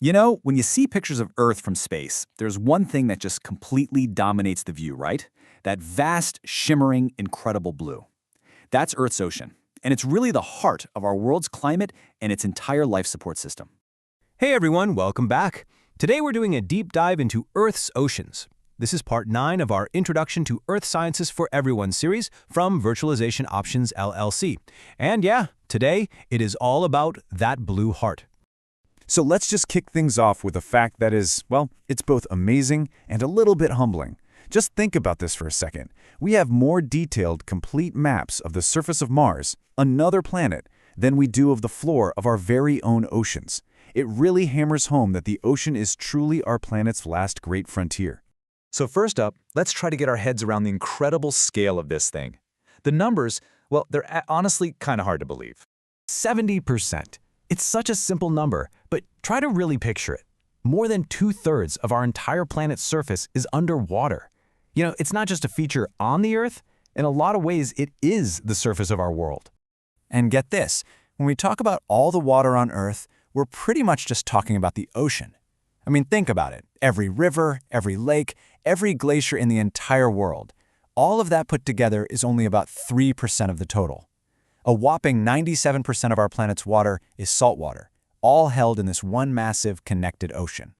You know, when you see pictures of Earth from space, there's one thing that just completely dominates the view, right? That vast, shimmering, incredible blue. That's Earth's ocean, and it's really the heart of our world's climate and its entire life support system. Hey everyone, welcome back. Today we're doing a deep dive into Earth's oceans. This is part 9 of our Introduction to Earth Sciences for Everyone series from Virtualization Options LLC. And yeah, today it is all about that blue heart. So let's just kick things off with a fact that is, well, it's both amazing and a little bit humbling. Just think about this for a second. We have more detailed, complete maps of the surface of Mars, another planet, than we do of the floor of our very own oceans. It really hammers home that the ocean is truly our planet's last great frontier. So first up, let's try to get our heads around the incredible scale of this thing. The numbers, well, they're honestly kind of hard to believe. 70%. It's such a simple number, but try to really picture it. More than 2/3 of our entire planet's surface is underwater. You know, it's not just a feature on the Earth. In a lot of ways, it is the surface of our world. And get this, when we talk about all the water on Earth, we're pretty much just talking about the ocean. I mean, think about it. Every river, every lake, every glacier in the entire world, all of that put together is only about 3% of the total. A whopping 97% of our planet's water is saltwater, all held in this one massive connected ocean.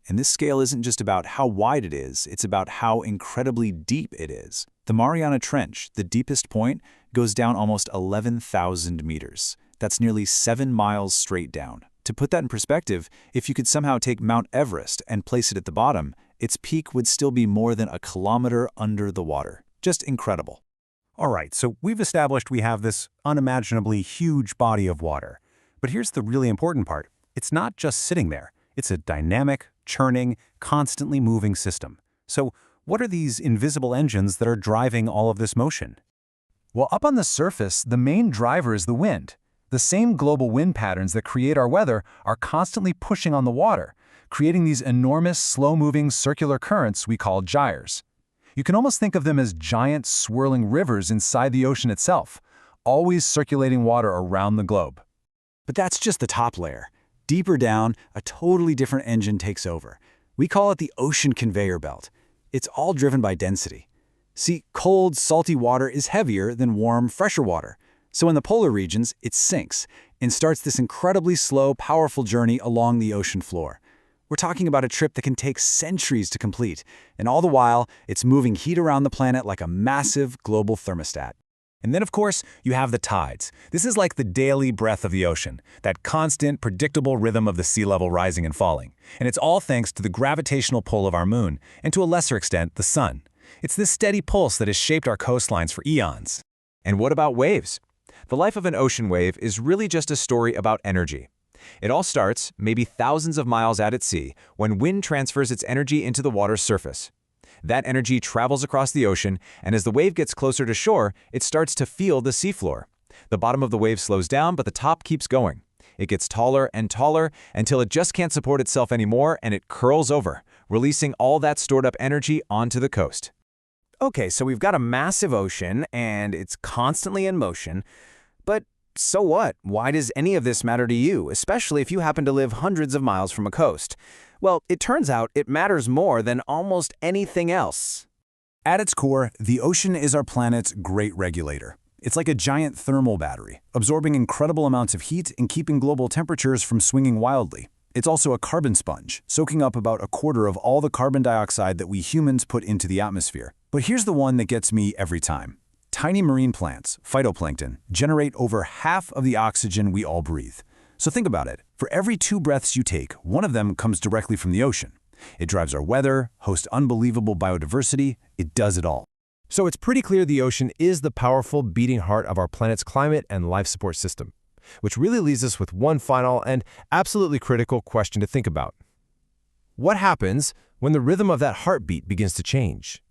And this scale isn't just about how wide it is, it's about how incredibly deep it is. The Mariana Trench, the deepest point, goes down almost 11,000 meters. That's nearly 7 miles straight down. To put that in perspective, if you could somehow take Mount Everest and place it at the bottom, its peak would still be more than a kilometer under the water. Just incredible. All right, so we've established we have this unimaginably huge body of water. But here's the really important part. It's not just sitting there. It's a dynamic, churning, constantly moving system. So what are these invisible engines that are driving all of this motion? Well, up on the surface, the main driver is the wind. The same global wind patterns that create our weather are constantly pushing on the water, creating these enormous, slow-moving circular currents we call gyres. You can almost think of them as giant, swirling rivers inside the ocean itself, always circulating water around the globe. But that's just the top layer. Deeper down, a totally different engine takes over. We call it the ocean conveyor belt. It's all driven by density. See, cold, salty water is heavier than warm, fresher water. So in the polar regions, it sinks and starts this incredibly slow, powerful journey along the ocean floor. We're talking about a trip that can take centuries to complete, and all the while, it's moving heat around the planet like a massive global thermostat. And then, of course, you have the tides. This is like the daily breath of the ocean, that constant, predictable rhythm of the sea level rising and falling. And it's all thanks to the gravitational pull of our moon, and to a lesser extent, the sun. It's this steady pulse that has shaped our coastlines for eons. And what about waves? The life of an ocean wave is really just a story about energy. It all starts, maybe thousands of miles out at sea, when wind transfers its energy into the water's surface. That energy travels across the ocean, and as the wave gets closer to shore, it starts to feel the seafloor. The bottom of the wave slows down, but the top keeps going. It gets taller and taller until it just can't support itself anymore, and it curls over, releasing all that stored up energy onto the coast. Okay, so we've got a massive ocean, and it's constantly in motion. But so what? Why does any of this matter to you, especially if you happen to live hundreds of miles from a coast? Well, it turns out it matters more than almost anything else. At its core, the ocean is our planet's great regulator. It's like a giant thermal battery, absorbing incredible amounts of heat and keeping global temperatures from swinging wildly. It's also a carbon sponge, soaking up about 1/4 of all the carbon dioxide that we humans put into the atmosphere. But here's the one that gets me every time. Tiny marine plants, phytoplankton, generate over half of the oxygen we all breathe. So think about it. For every 2 breaths you take, one of them comes directly from the ocean. It drives our weather, hosts unbelievable biodiversity, it does it all. So it's pretty clear the ocean is the powerful beating heart of our planet's climate and life support system, which really leaves us with one final and absolutely critical question to think about. What happens when the rhythm of that heartbeat begins to change?